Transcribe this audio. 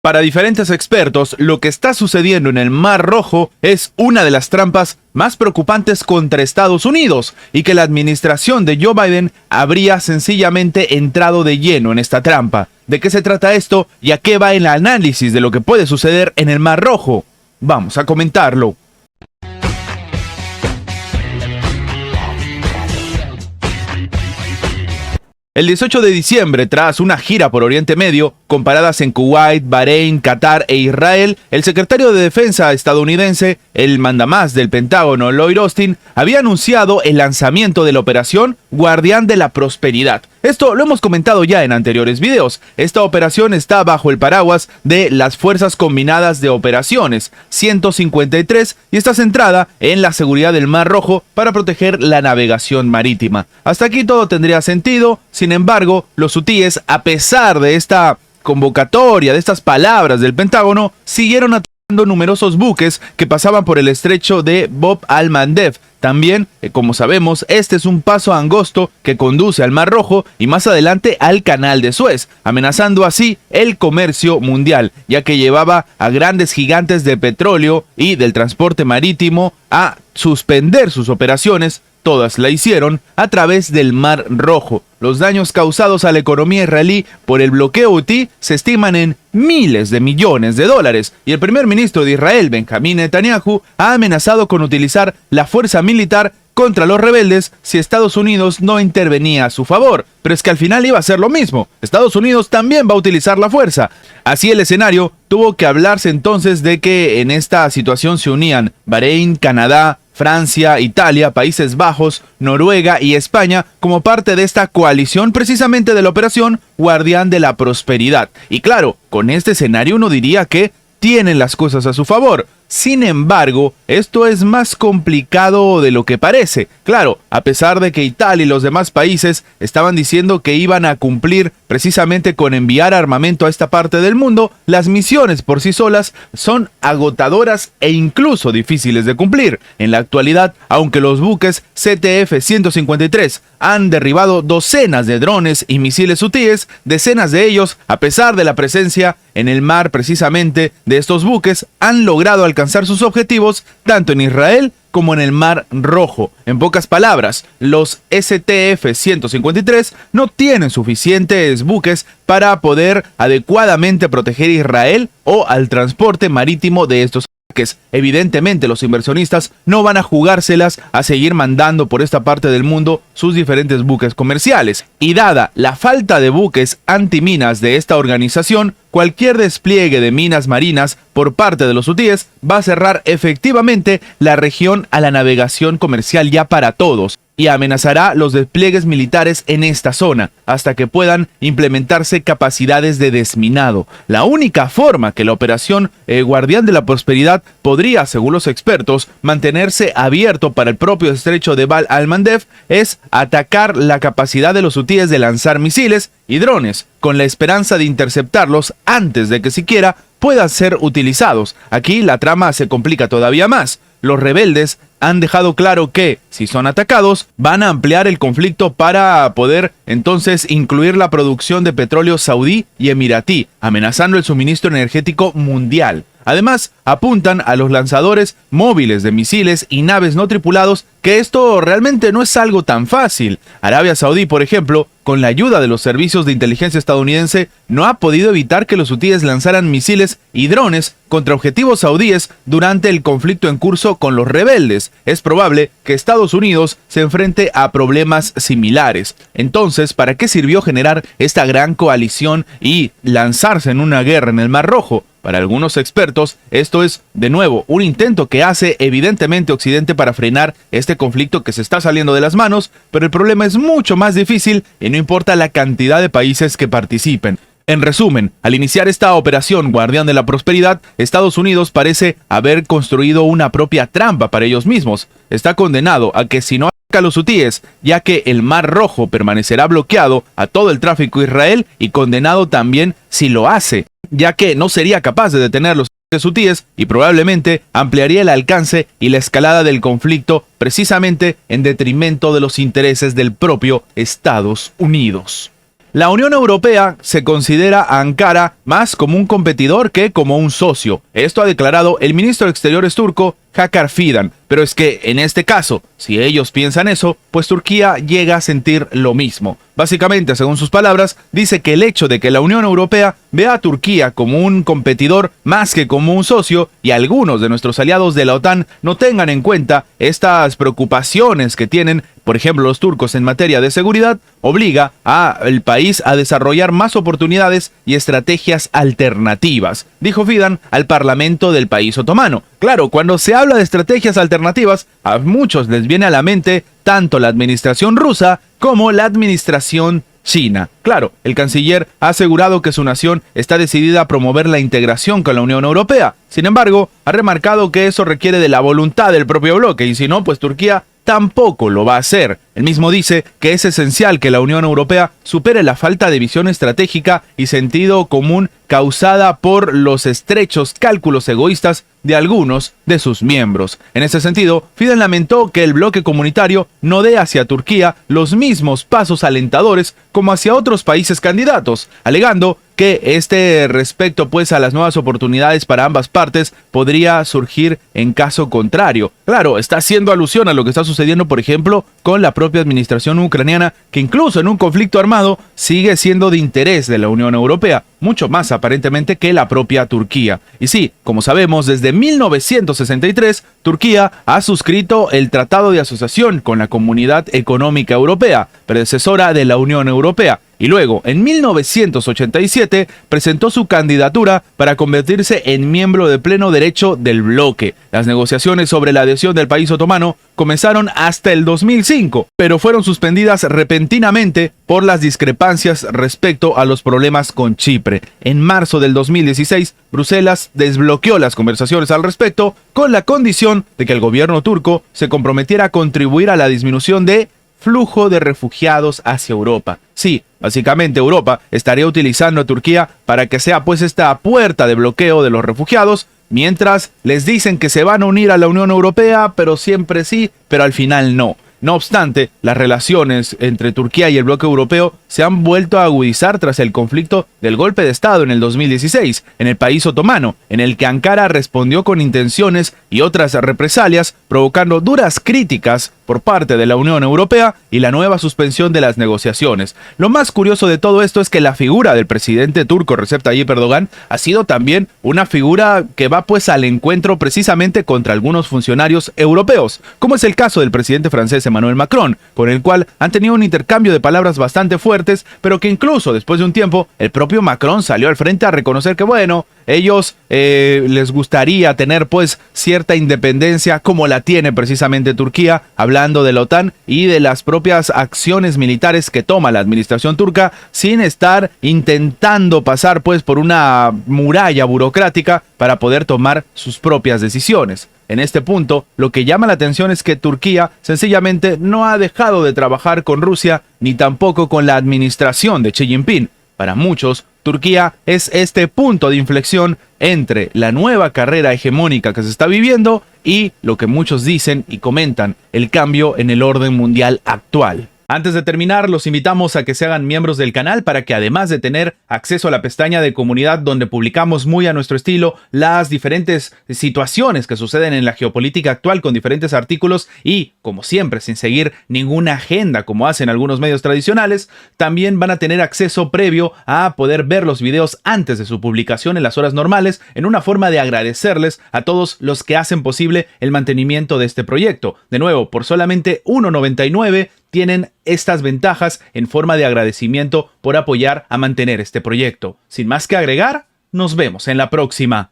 Para diferentes expertos, lo que está sucediendo en el Mar Rojo es una de las trampas más preocupantes contra Estados Unidos y que la administración de Joe Biden habría sencillamente entrado de lleno en esta trampa. ¿De qué se trata esto y a qué va el análisis de lo que puede suceder en el Mar Rojo? Vamos a comentarlo. El 18 de diciembre, tras una gira por Oriente Medio, con paradas en Kuwait, Bahrein, Qatar e Israel, el secretario de Defensa estadounidense, el mandamás del Pentágono, Lloyd Austin, había anunciado el lanzamiento de la operación Guardián de la Prosperidad. Esto lo hemos comentado ya en anteriores videos. Esta operación está bajo el paraguas de las Fuerzas Combinadas de Operaciones 153 y está centrada en la seguridad del Mar Rojo para proteger la navegación marítima. Hasta aquí todo tendría sentido. Sin embargo, los hutíes, a pesar de esta convocatoria, de estas palabras del Pentágono, siguieron atacando numerosos buques que pasaban por el estrecho de Bab al-Mandeb. También, como sabemos, este es un paso angosto que conduce al Mar Rojo y más adelante al Canal de Suez, amenazando así el comercio mundial, ya que llevaba a grandes gigantes de petróleo y del transporte marítimo a suspender sus operaciones. Todas la hicieron a través del Mar Rojo. Los daños causados a la economía israelí por el bloqueo hutí se estiman en miles de millones de dólares y el primer ministro de Israel, Benjamín Netanyahu, ha amenazado con utilizar la fuerza militar contra los rebeldes si Estados Unidos no intervenía a su favor. Pero es que al final iba a ser lo mismo. Estados Unidos también va a utilizar la fuerza. Así el escenario, tuvo que hablarse entonces de que en esta situación se unían Bahrein, Canadá, Francia, Italia, Países Bajos, Noruega y España como parte de esta coalición precisamente de la operación Guardián de la Prosperidad. Y claro, con este escenario uno diría que tienen las cosas a su favor. Sin embargo, esto es más complicado de lo que parece. Claro, a pesar de que Italia y los demás países estaban diciendo que iban a cumplir precisamente con enviar armamento a esta parte del mundo, las misiones por sí solas son agotadoras e incluso difíciles de cumplir. En la actualidad, aunque los buques CTF-153 han derribado docenas de drones y misiles hutíes, decenas de ellos, a pesar de la presencia en el mar precisamente de estos buques, han logrado alcanzar sus objetivos tanto en Israel como en el Mar Rojo. En pocas palabras, los STF-153 no tienen suficientes buques para poder adecuadamente proteger a Israel o al transporte marítimo de estos buques. Evidentemente, los inversionistas no van a jugárselas a seguir mandando por esta parte del mundo sus diferentes buques comerciales. Y dada la falta de buques antiminas de esta organización, cualquier despliegue de minas marinas por parte de los hutíes va a cerrar efectivamente la región a la navegación comercial ya para todos y amenazará los despliegues militares en esta zona hasta que puedan implementarse capacidades de desminado. La única forma que la operación Guardián de la Prosperidad podría, según los expertos, mantenerse abierto para el propio estrecho de Bab al-Mandeb es atacar la capacidad de los hutíes de lanzar misiles y drones, con la esperanza de interceptarlos antes de que siquiera puedan ser utilizados. Aquí la trama se complica todavía más. Los rebeldes han dejado claro que, si son atacados, van a ampliar el conflicto para poder entonces incluir la producción de petróleo saudí y emiratí, amenazando el suministro energético mundial. Además, apuntan a los lanzadores móviles de misiles y naves no tripulados que esto realmente no es algo tan fácil. Arabia Saudí, por ejemplo, con la ayuda de los servicios de inteligencia estadounidense, no ha podido evitar que los hutíes lanzaran misiles y drones contra objetivos saudíes durante el conflicto en curso con los rebeldes. Es probable que Estados Unidos se enfrente a problemas similares. Entonces, ¿para qué sirvió generar esta gran coalición y lanzarse en una guerra en el Mar Rojo? Para algunos expertos, esto es, de nuevo, un intento que hace evidentemente Occidente para frenar este conflicto que se está saliendo de las manos, pero el problema es mucho más difícil y no importa la cantidad de países que participen. En resumen, al iniciar esta operación Guardián de la Prosperidad, Estados Unidos parece haber construido una propia trampa para ellos mismos. Está condenado a que si no ataca a los hutíes, ya que el Mar Rojo permanecerá bloqueado a todo el tráfico a Israel y condenado también si lo hace, ya que no sería capaz de detener los hutíes y probablemente ampliaría el alcance y la escalada del conflicto precisamente en detrimento de los intereses del propio Estados Unidos. La Unión Europea se considera a Ankara más como un competidor que como un socio. Esto ha declarado el ministro de Exteriores turco, Hakan Fidan. Pero es que, en este caso, si ellos piensan eso, pues Turquía llega a sentir lo mismo. Básicamente, según sus palabras, dice que el hecho de que la Unión Europea vea a Turquía como un competidor más que como un socio y algunos de nuestros aliados de la OTAN no tengan en cuenta estas preocupaciones que tienen, por ejemplo, los turcos en materia de seguridad, obliga al país a desarrollar más oportunidades y estrategias alternativas, dijo Fidan al parlamento del país otomano. Claro, cuando se habla de estrategias alternativas, a muchos les viene a la mente tanto la administración rusa como la administración china. Claro, el canciller ha asegurado que su nación está decidida a promover la integración con la Unión Europea. Sin embargo, ha remarcado que eso requiere de la voluntad del propio bloque y si no, pues Turquía tampoco lo va a hacer. Él mismo dice que es esencial que la Unión Europea supere la falta de visión estratégica y sentido común causada por los estrechos cálculos egoístas de algunos de sus miembros. En ese sentido, Fidan lamentó que el bloque comunitario no dé hacia Turquía los mismos pasos alentadores como hacia otros países candidatos, alegando que respecto pues a las nuevas oportunidades para ambas partes podría surgir en caso contrario. Claro, está haciendo alusión a lo que está sucediendo, por ejemplo, con la propia administración ucraniana, que incluso en un conflicto armado sigue siendo de interés de la Unión Europea, mucho más aparentemente que la propia Turquía. Y sí, como sabemos, desde 1963, Turquía ha suscrito el Tratado de Asociación con la Comunidad Económica Europea, predecesora de la Unión Europea. Y luego, en 1987, presentó su candidatura para convertirse en miembro de pleno derecho del bloque. Las negociaciones sobre la adhesión del país otomano comenzaron hasta el 2005, pero fueron suspendidas repentinamente por las discrepancias respecto a los problemas con Chipre. En marzo del 2016, Bruselas desbloqueó las conversaciones al respecto con la condición de que el gobierno turco se comprometiera a contribuir a la disminución de flujo de refugiados hacia Europa. Sí, básicamente Europa estaría utilizando a Turquía para que sea pues esta puerta de bloqueo de los refugiados, mientras les dicen que se van a unir a la Unión Europea, pero siempre sí, pero al final no. No obstante, las relaciones entre Turquía y el bloque europeo se han vuelto a agudizar tras el conflicto del golpe de Estado en el 2016 en el país otomano, en el que Ankara respondió con intenciones y otras represalias, provocando duras críticas por parte de la Unión Europea y la nueva suspensión de las negociaciones. Lo más curioso de todo esto es que la figura del presidente turco Recep Tayyip Erdogan ha sido también una figura que va pues al encuentro precisamente contra algunos funcionarios europeos, como es el caso del presidente francés Emmanuel Macron, con el cual han tenido un intercambio de palabras bastante fuertes, pero que incluso después de un tiempo el propio Macron salió al frente a reconocer que bueno, ellos les gustaría tener pues cierta independencia como la tiene precisamente Turquía, hablando de la OTAN y de las propias acciones militares que toma la administración turca sin estar intentando pasar pues por una muralla burocrática para poder tomar sus propias decisiones. En este punto, lo que llama la atención es que Turquía sencillamente no ha dejado de trabajar con Rusia ni tampoco con la administración de Xi Jinping. Para muchos, Turquía es este punto de inflexión entre la nueva carrera hegemónica que se está viviendo y lo que muchos dicen y comentan, el cambio en el orden mundial actual. Antes de terminar, los invitamos a que se hagan miembros del canal para que además de tener acceso a la pestaña de comunidad donde publicamos muy a nuestro estilo las diferentes situaciones que suceden en la geopolítica actual con diferentes artículos y, como siempre, sin seguir ninguna agenda como hacen algunos medios tradicionales, también van a tener acceso previo a poder ver los videos antes de su publicación en las horas normales en una forma de agradecerles a todos los que hacen posible el mantenimiento de este proyecto. De nuevo, por solamente $1.99 tienen estas ventajas en forma de agradecimiento por apoyar a mantener este proyecto. Sin más que agregar, nos vemos en la próxima.